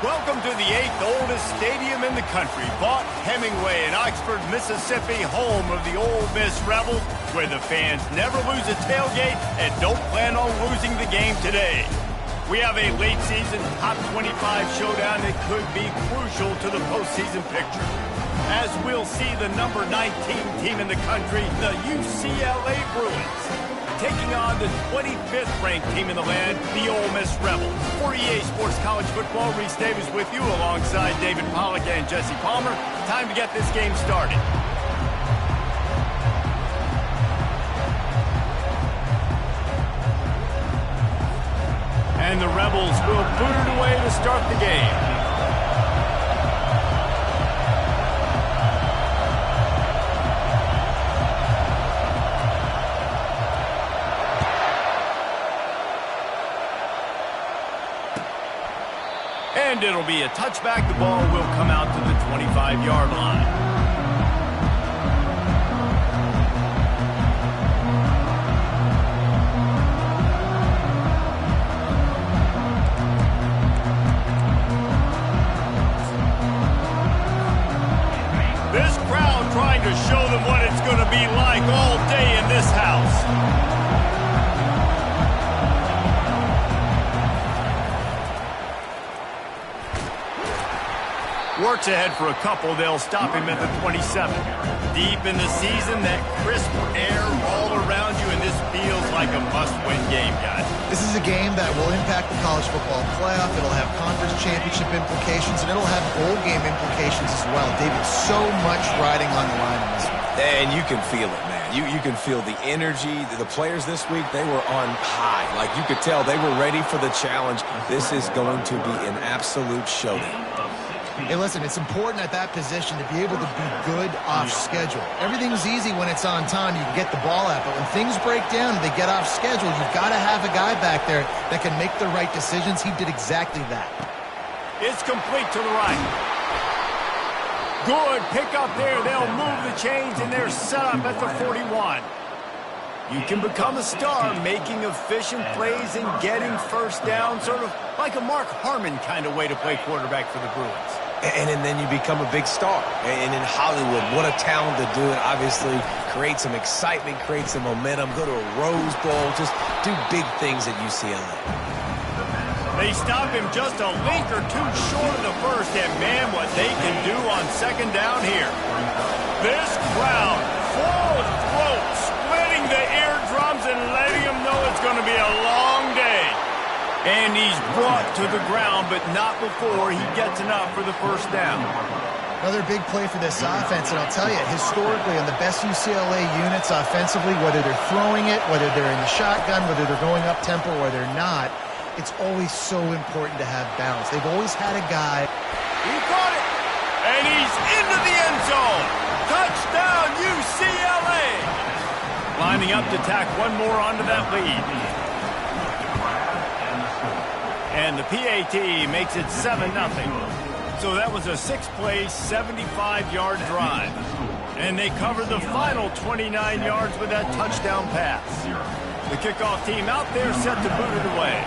Welcome to the 8th oldest stadium in the country, Vaught Hemingway in Oxford, Mississippi, home of the Ole Miss Rebels, where the fans never lose a tailgate and don't plan on losing the game today. We have a late-season top 25 showdown that could be crucial to the postseason picture, as we'll see the number 19 team in the country, the UCLA Bruins, taking on the 25th ranked team in the land, the Ole Miss Rebels. For EA Sports College Football, Reese Davis with you alongside David Pollack and Jesse Palmer. Time to get this game started. And the Rebels will boot it away to start the game. And it'll be a touchback. The ball will come out to the 25-yard line. This crowd trying to show them what it's going to be like all day in this house. Works ahead for a couple. They'll stop him at the 27. Deep in the season, that crisp air all around you, and this feels like a must-win game, guys. This is a game that will impact the college football playoff. It'll have conference championship implications, and it'll have bowl game implications as well. David, so much riding on the line in this one. And you can feel it, man. You can feel the energy. The players this week, they were on high. Like, you could tell they were ready for the challenge. This is going to be an absolute showdown. Hey, listen, it's important at that position to be able to be good off schedule. Everything's easy when it's on time. You can get the ball out, but when things break down and they get off schedule, you've got to have a guy back there that can make the right decisions. He did exactly that. It's complete to the right. Good pick up there. They'll move the chains, and they're set up at the 41. You can become a star making efficient plays and getting first down, sort of like a Mark Harmon kind of way to play quarterback for the Bruins. And then you become a big star. And in Hollywood, what a talent to do it. Obviously, create some excitement, create some momentum, go to a Rose Bowl, just do big things at UCLA. They stop him just a link or two short of the first, and man, what they can do on second down here. This crowd, full throat, splitting the eardrums and letting them know it's going to be a long day. And he's brought to the ground, but not before he gets enough for the first down. Another big play for this offense, and I'll tell you, historically, on the best UCLA units offensively, whether they're throwing it, whether they're in the shotgun, whether they're going up-tempo or they're not, it's always so important to have balance. They've always had a guy. He caught it, and he's into the end zone. Touchdown, UCLA! Lining up to tack one more onto that lead. And the PAT makes it 7-0. So that was a 6-play, 75-yard drive. And they covered the final 29 yards with that touchdown pass. The kickoff team out there set to boot it away.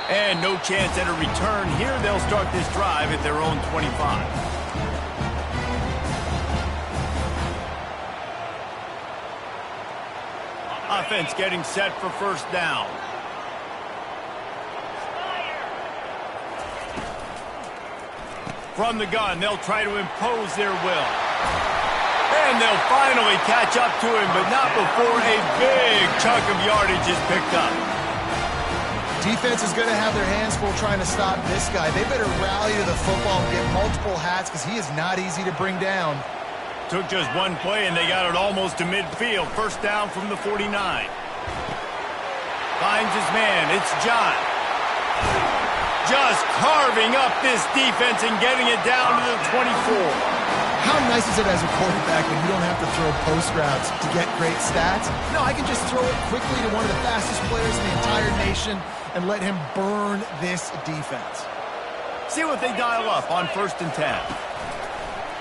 And no chance at a return here. They'll start this drive at their own 25. Offense getting set for first down. From the gun, they'll try to impose their will. And they'll finally catch up to him, but not before a big chunk of yardage is picked up. Defense is going to have their hands full trying to stop this guy. They better rally to the football and get multiple hats because he is not easy to bring down. Took just one play, and they got it almost to midfield. First down from the 49. Finds his man. It's John. Just carving up this defense and getting it down to the 24. How nice is it as a quarterback when you don't have to throw post routes to get great stats? No, I can just throw it quickly to one of the fastest players in the entire nation and let him burn this defense. See what they dial up on 1st and 10.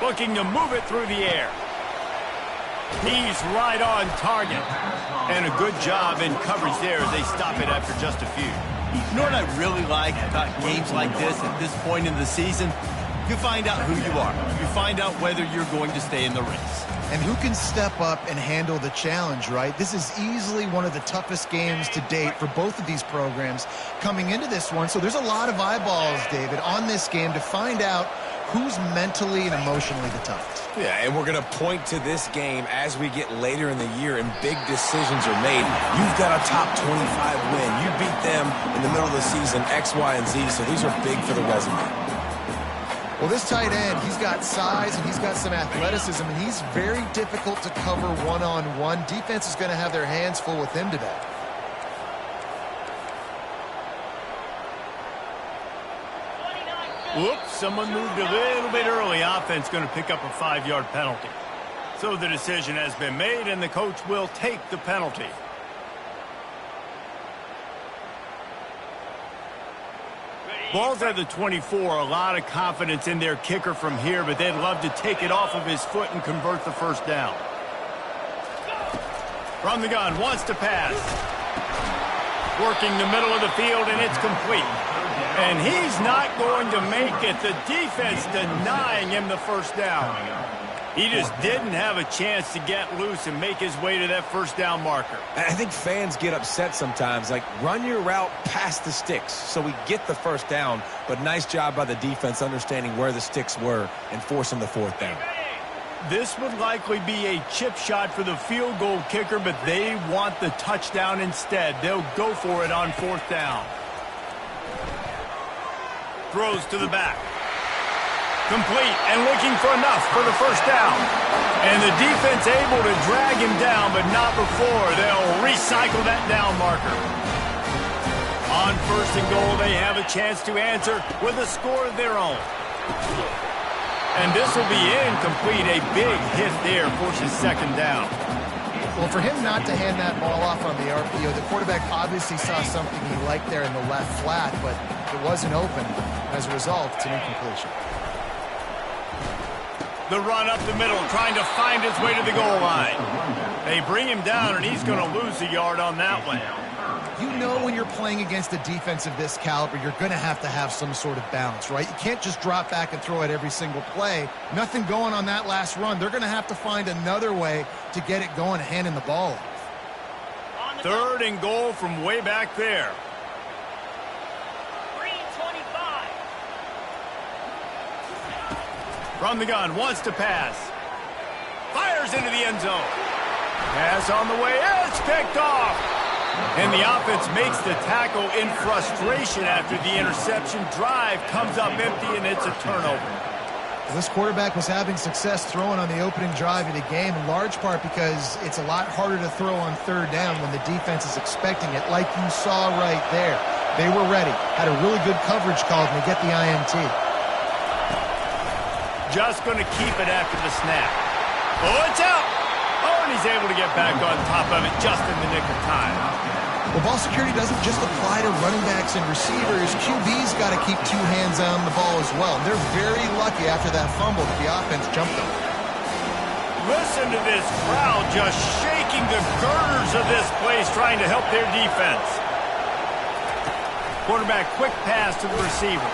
Looking to move it through the air. He's right on target. And a good job in coverage there as they stop it after just a few. You know what I really like about games like this at this point in the season? You find out who you are. You find out whether you're going to stay in the race. And who can step up and handle the challenge, right? This is easily one of the toughest games to date for both of these programs coming into this one. So there's a lot of eyeballs, David, on this game to find out who's mentally and emotionally the toughest. Yeah, and we're going to point to this game as we get later in the year and big decisions are made. You've got a top 25 win. You beat them in the middle of the season, X, Y, and Z, so these are big for the resume. Well, this tight end, he's got size and he's got some athleticism, and he's very difficult to cover one-on-one. Defense is going to have their hands full with him today. Whoops, someone moved a little bit early. Offense going to pick up a 5-yard penalty. So the decision has been made, and the coach will take the penalty. Ball's at the 24. A lot of confidence in their kicker from here, but they'd love to take it off of his foot and convert the first down. From the gun, wants to pass. Working the middle of the field, and it's complete. And he's not going to make it. The defense denying him the first down. He just didn't have a chance to get loose and make his way to that first down marker. I think fans get upset sometimes, like run your route past the sticks so we get the first down, but nice job by the defense understanding where the sticks were and forcing the fourth down. This would likely be a chip shot for the field goal kicker, but they want the touchdown instead. They'll go for it on fourth down. Throws to the back. Complete and looking for enough for the first down. And the defense able to drag him down, but not before. They'll recycle that down marker. On first and goal, they have a chance to answer with a score of their own. And this will be incomplete. A big hit there forces second down. Well, for him not to hand that ball off on the RPO, the quarterback obviously saw something he liked there in the left flat, but it wasn't open. As a result, it's an incompletion. The run up the middle, trying to find his way to the goal line. They bring him down, and he's going to lose a yard on that one. You know when you're playing against a defense of this caliber, you're going to have some sort of balance, right? You can't just drop back and throw it every single play. Nothing going on that last run. They're going to have to find another way to get it going, handing the ball off. Third and goal from way back there. From the gun, wants to pass. Fires into the end zone. Pass on the way, it's picked off. And the offense makes the tackle in frustration after the interception. Drive comes up empty, and it's a turnover. This quarterback was having success throwing on the opening drive of the game, in large part because it's a lot harder to throw on third down when the defense is expecting it, like you saw right there. They were ready, had a really good coverage call, and they get the INT. Just going to keep it after the snap. Oh, it's out. Oh, and he's able to get back on top of it just in the nick of time. Well, ball security doesn't just apply to running backs and receivers. QB's got to keep two hands on the ball as well. And they're very lucky after that fumble that the offense jumped them. Listen to this crowd just shaking the girders of this place, trying to help their defense. Quarterback quick pass to the receiver.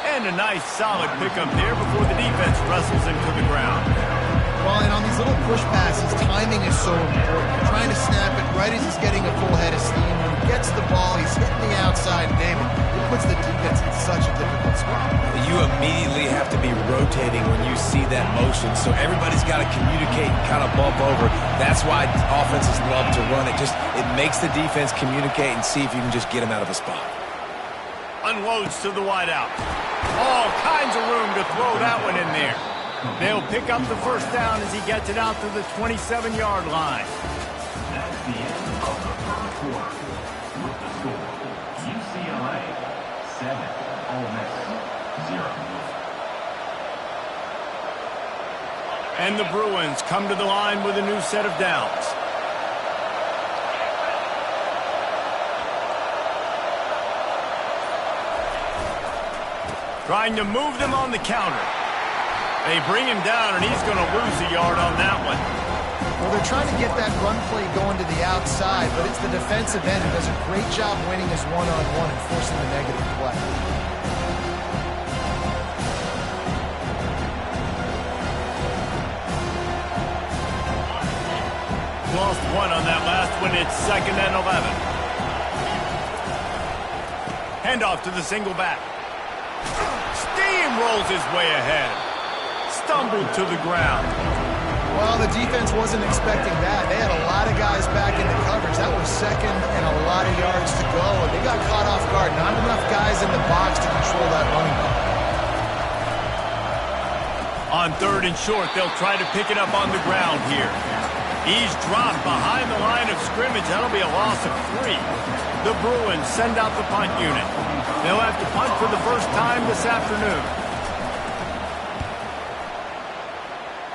And a nice solid pickup there before the defense wrestles him to the ground. Well, and on these little push passes, timing is so important. You're trying to snap it right as he's getting a full head of steam. When he gets the ball, he's hitting the outside, David. It puts the defense in such a difficult spot. You immediately have to be rotating when you see that motion, so everybody's got to communicate and kind of bump over. That's why offenses love to run it. It makes the defense communicate and see if you can just get him out of a spot. Unloads to the wideout. All kinds of room to throw that one in there. They'll pick up the first down as he gets it out to the 27-yard line. That's the end of the first quarter. With the score, UCLA 7, Ole Miss 0. And the Bruins come to the line with a new set of downs. Trying to move them on the counter. They bring him down, and he's going to lose a yard on that one. Well, they're trying to get that run play going to the outside, but it's the defensive end who does a great job winning his one-on-one and forcing the negative play. Lost one on that last one. It's 2nd and 11. Handoff to the single back. Steamrolls his way ahead. Stumbled to the ground. Well, the defense wasn't expecting that. They had a lot of guys back in the coverage. That was 2nd and a lot of yards to go, and they got caught off guard. Not enough guys in the box to control that running back. On 3rd and short, they'll try to pick it up on the ground here. He's dropped behind the line of scrimmage. That'll be a loss of 3. The Bruins send out the punt unit. They'll have to punt for the first time this afternoon.